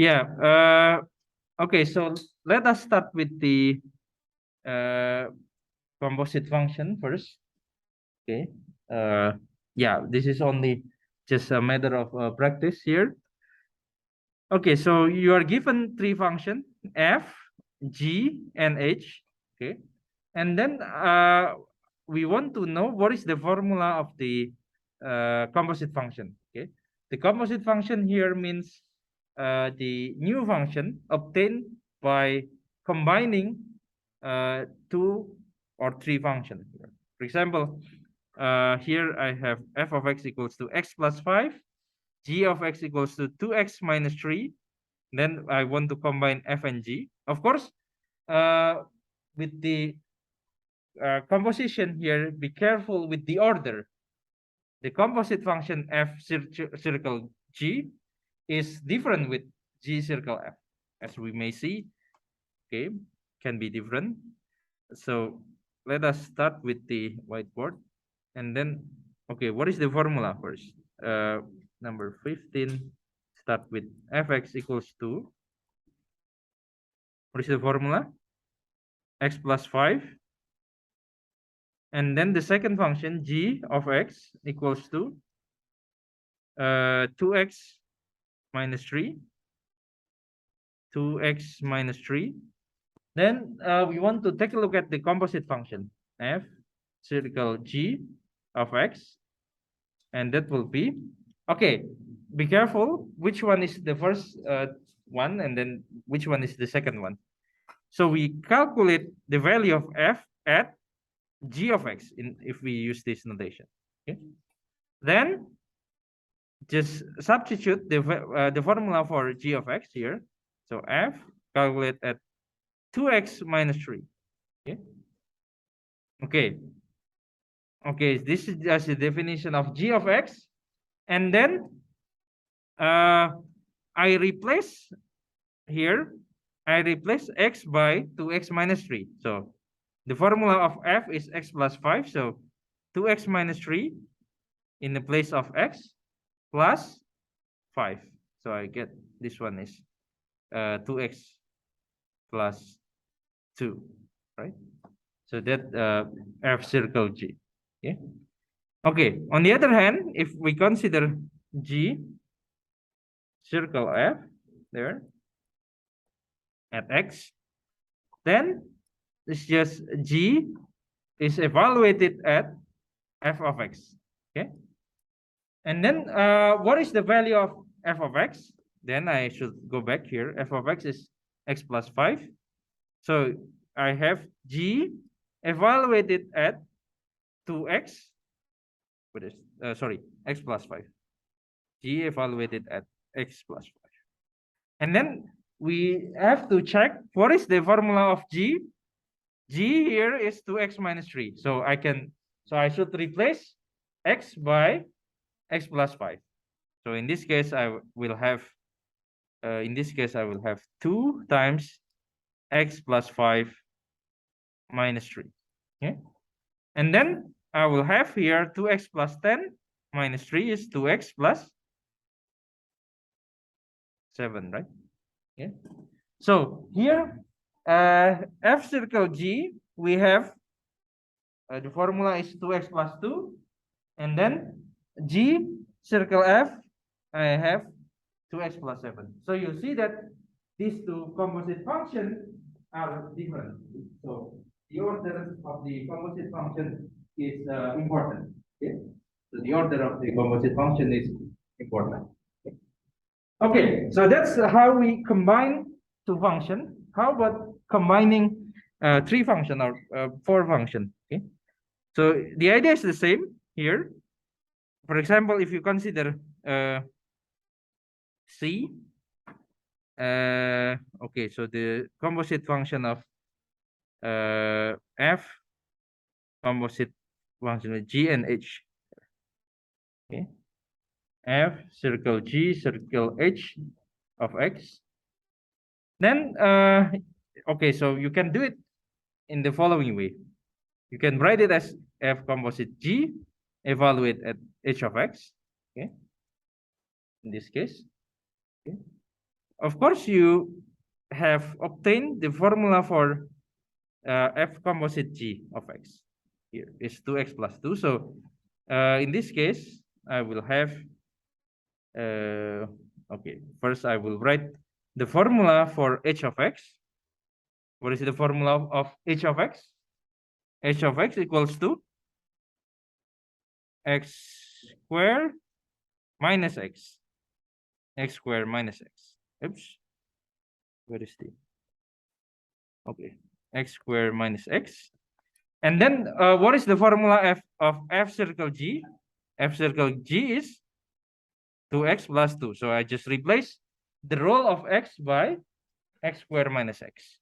Yeah. Okay. So let us start with the composite function first. Okay. Yeah. This is only just a matter of practice here. Okay. So you are given three functions: f, g, and h. Okay. And then we want to know what is the formula of the composite function. Okay. The composite function here means the new function obtained by combining two or three functions. For example, here I have f of x equals to x plus 5, g of x equals to 2x minus 3. Then I want to combine f and g. Of course, with the composition here, be careful with the order. The composite function f circle g is different with g circle f, as we may see. Okay, can be different. So let us start with the whiteboard, and then okay, what is the formula first? Number 15. Start with fx equals to, what is the formula? X plus 5. And then the second function, g of x equals to 2x minus 3. 2x minus 3. Then we want to take a look at the composite function, f circle g of x. And that will be, okay, be careful which one is the first one and then which one is the second one. So we calculate the value of f at g of x if we use this notation. Okay. Then just substitute the formula for g of x here. So f calculate at 2x minus 3. Okay. Okay. Okay, this is just the definition of g of x. And then I replace here, I replace x by 2x minus 3. So the formula of f is x plus 5. So 2x minus 3 in the place of x plus 5. So I get this one is 2x plus 2, right? So that f circle g. Okay. Okay. On the other hand, if we consider g circle f there at x, then it's just g is evaluated at f of x. Okay. And then what is the value of f of x? Then I should go back here. F of x is x plus 5. So I have g evaluated at 2x. What is sorry, x plus 5. G evaluated at x plus 5. And then we have to check what is the formula of g. G here is 2x minus 3. So I should replace x by x plus 5. So in this case, I will have 2 times x plus 5 minus 3. Okay. And then I will have here 2x plus 10 minus 3 is 2x plus 7, right? Okay. So here, f circle g, we have the formula is 2x plus 2. And then g circle f, I have 2x plus 7. So you see that these two composite functions are different. So the order of the composite function is important. Okay? So the order of the composite function is important. Okay, so that's how we combine two functions. How about combining three function or four function? Okay, so the idea is the same here. For example, if you consider C, okay, so the composite function of F, composite function of G and H. Okay, F circle G circle H of X. Then okay, so you can do it in the following way. You can write it as F composite G evaluate at H of X. Okay, in this case. Okay. of course, you have obtained the formula for f composite g of x. Here is 2x plus 2. So in this case, I will have, okay, first I will write the formula for h of x. What is the formula of h of x? H of x equals to x squared minus x. X squared minus x. Oops. Where is the? Okay. X squared minus x. And then what is the formula of f circle g? F circle g is 2x plus 2. So I just replace the role of x by x squared minus x.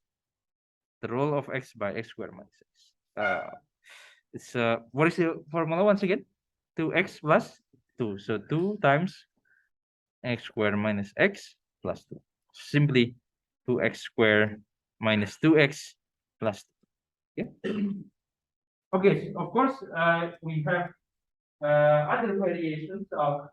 The role of x by x squared minus x. It's what is the formula once again? 2x plus 2. So 2 times x squared minus x plus 2. Simply 2x squared minus 2x plus 2. Okay. Okay, of course, we have other variations of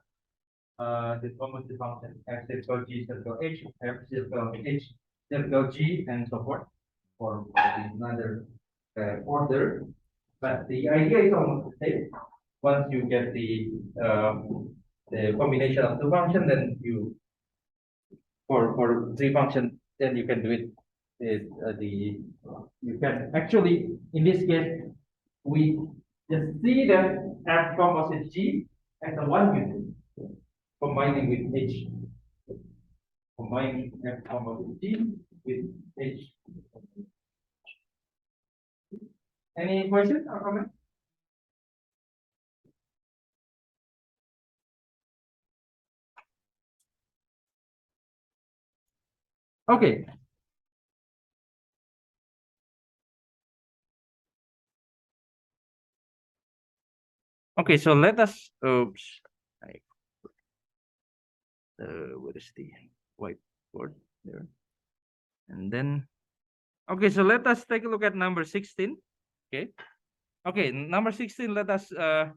the composite function f circle g circle h, f circle h circle g, and so forth, for another order. But the idea is almost the same. Once you get the combination of the function, then you for three function, then you can do it. You can actually, in this case, we just see that f composite g as a one unit, combining with h, combining f composite g with h. Any questions or comments? Okay. Okay, so let us, oops, where is the whiteboard there? And then, okay, so let us take a look at number 16. Okay. Okay, number 16, let us the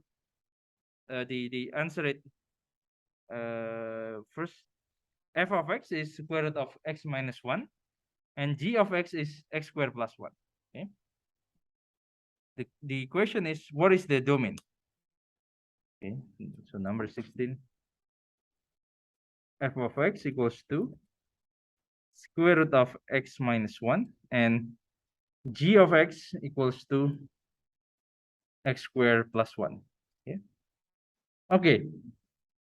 answer it first. F of x is square root of x minus 1, and g of x is x squared plus 1. Okay. The question is, what is the domain? Okay, so number 16, f of x equals to square root of x minus 1, and g of x equals to x squared plus 1. Okay. Okay.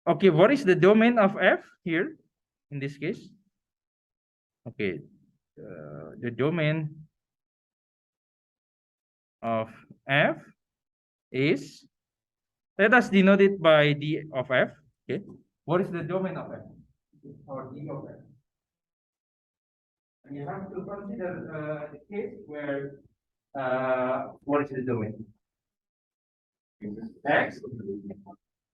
Okay, what is the domain of f here in this case? Okay, the domain of f is, let us denote it by d of f. Okay, what is the domain of f or d of f? And you have to consider the case where what is the domain? X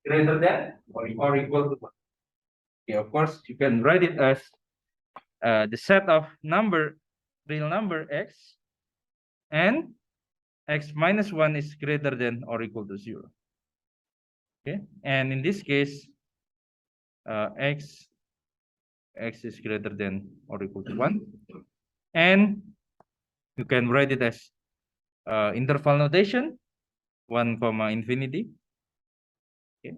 greater than or equal to 1. Okay, of course, you can write it as the set of real number x, and x minus 1 is greater than or equal to 0. Okay, and in this case, x is greater than or equal to 1, and you can write it as interval notation 1 comma infinity. Okay.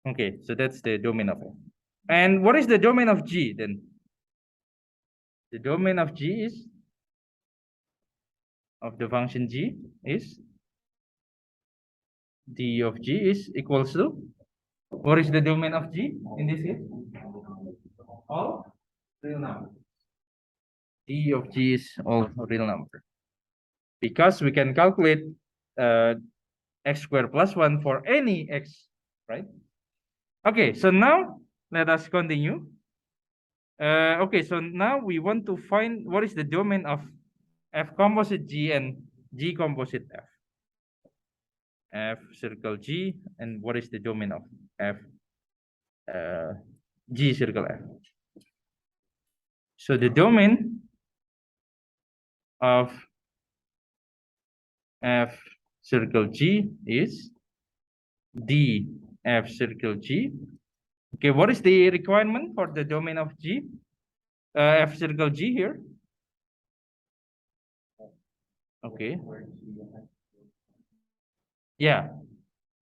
Okay, so that's the domain of f. And what is the domain of g then? The domain of g is, of the function g, is d of g is equals to, what is the domain of g in this case? All real number. D of g is all real number, because we can calculate x squared plus 1 for any x, right? Okay, so now let us continue. Okay, so now we want to find what is the domain of f composite g and g composite f. F circle g, and what is the domain of f g circle f? So the domain of f circle g is d f circle g Okay, what is the requirement for the domain of G? F circle G here. Okay. Yeah,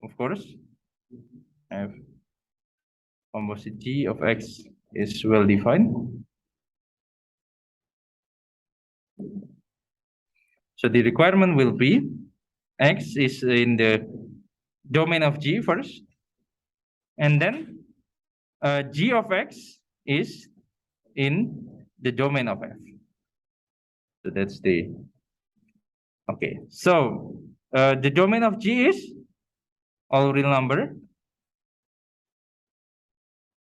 of course. F composite G of X is well defined. So the requirement will be X is in the domain of G first, and then G of X is in the domain of F. So that's the, okay. So the domain of G is all real number.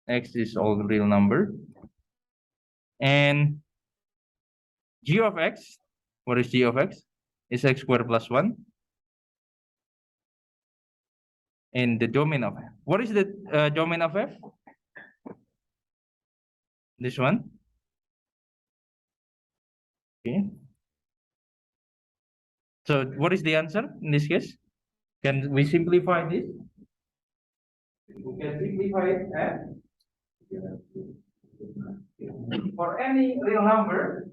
X is all real number. And G of X, what is G of X? Is X squared plus 1 in the domain of F. What is the domain of F? This one. Okay. So what is the answer in this case? Can we simplify this? We can simplify it as for any real number,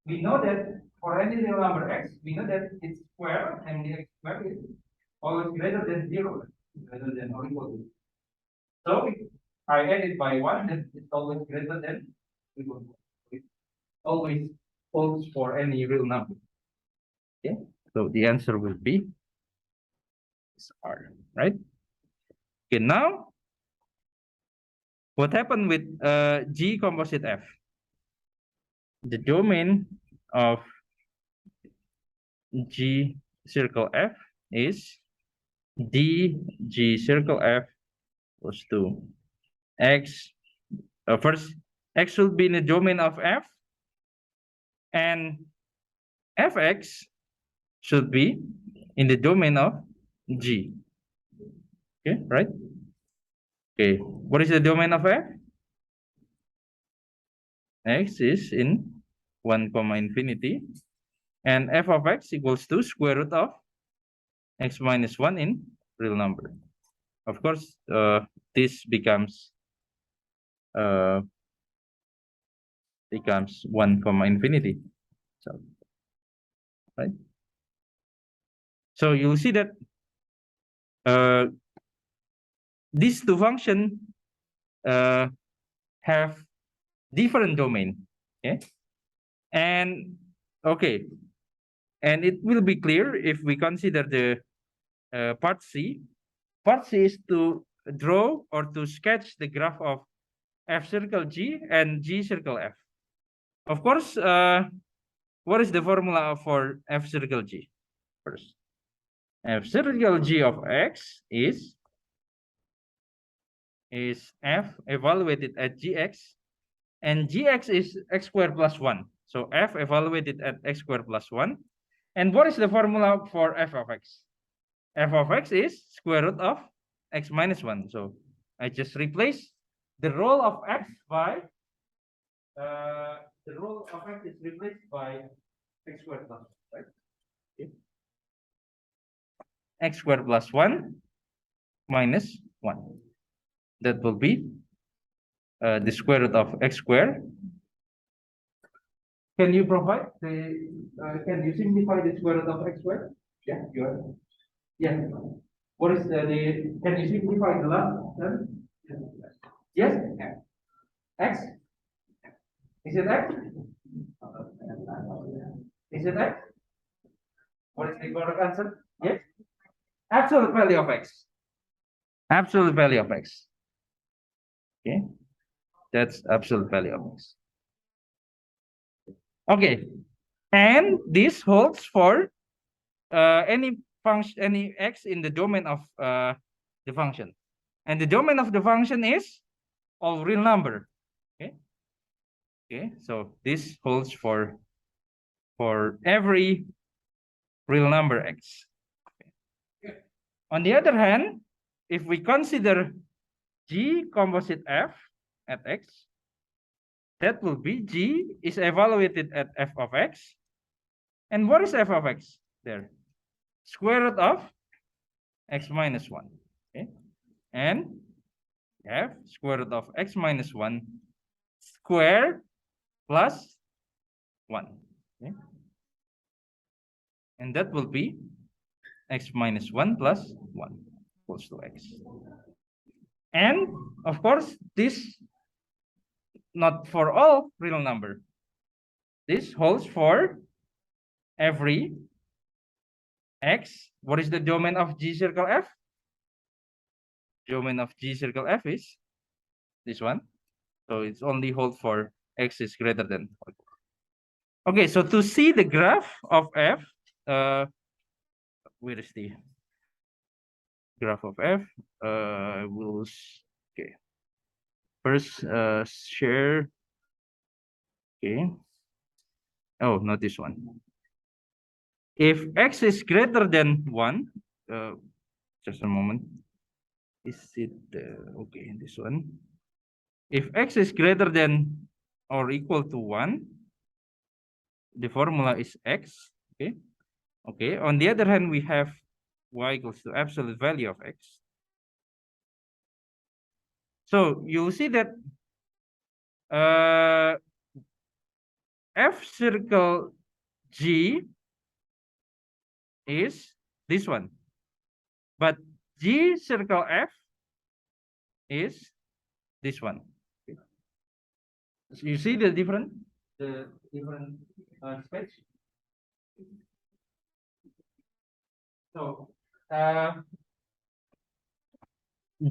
we know that for any real number x, we know that its square and the x square is always greater than 0, greater than or equal to. So if I add it by 1, then it's always greater than equal to. It always holds for any real number. Okay, so the answer will be R, right? Okay, now what happened with G composite F? The domain of G circle F is D G circle F equals to X. First, X should be in the domain of F, and Fx should be in the domain of G. Okay, right? Okay, what is the domain of F? X is in 1 comma infinity, and f of x equals to square root of x minus 1 in real number. Of course, this becomes 1 comma infinity. So, right? So you'll see that these two functions have different domain. Okay, and okay, and it will be clear if we consider the part C. Part C is to draw or to sketch the graph of F circle G and G circle F. Of course, what is the formula for F circle G? First, F circle G of X is F evaluated at Gx, and Gx is x squared plus 1. So F evaluated at x squared plus 1. And what is the formula for F of x? F of x is square root of x minus 1. So I just replace the role of x by the role of x is replaced by x squared plus 1, right? Okay. X squared plus 1 minus 1. That will be the square root of x squared. Can you provide the, can you simplify the square root of x squared? Yeah, you are. Yeah. What is the can you simplify the last term? Yes? X? Is it X? Is it X? What is the correct answer? Yes? Absolute value of X. Absolute value of X. Okay. That's absolute value of X. Okay. And this holds for any function, any X in the domain of the function. And the domain of the function is all real number. Okay. Okay. So this holds for every real number X. Okay. On the other hand, if we consider G composite F at X, that will be G is evaluated at f of X. And what is f of X there? Square root of x minus 1. Okay. And have square root of x minus 1 square plus 1. Okay? And that will be x minus 1 plus 1 equals to x. And of course, this not for all real number. This holds for every x. What is the domain of G circle F? Domain of G circle F is this one. So it's only hold for x is greater than. Okay, so to see the graph of F, where is the graph of F? We'll okay. First, share. Okay. Oh, not this one. If x is greater than 1, just a moment. Is it okay? This one. If x is greater than or equal to 1, the formula is x. Okay. Okay. On the other hand, we have y equals to absolute value of x. So you'll see that F circle G is this one, but G circle F is this one. Okay. So you see the different sketch. So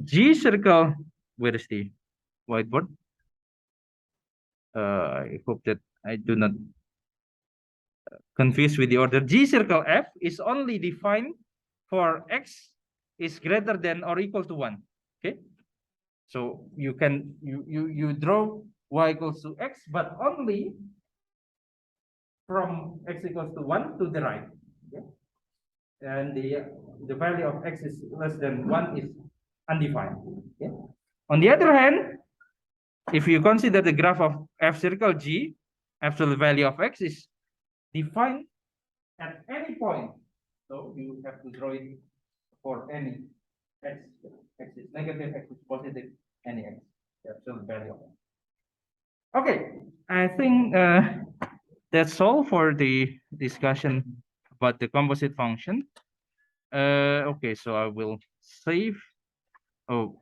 G circle, where is the whiteboard? I hope that I do not confuse with the order. G circle F is only defined for x is greater than or equal to 1. Okay. So you can you draw y equals to x, but only from x equals to 1 to the right. Okay? And the value of x is less than 1 is undefined. Okay? On the other hand, if you consider the graph of F circle G, absolute value of x is defined at any point. So you have to draw it for any x. X is negative, x is positive, any x. The absolute value of x. Okay, I think that's all for the discussion about the composite function. Okay, so I will save. Oh,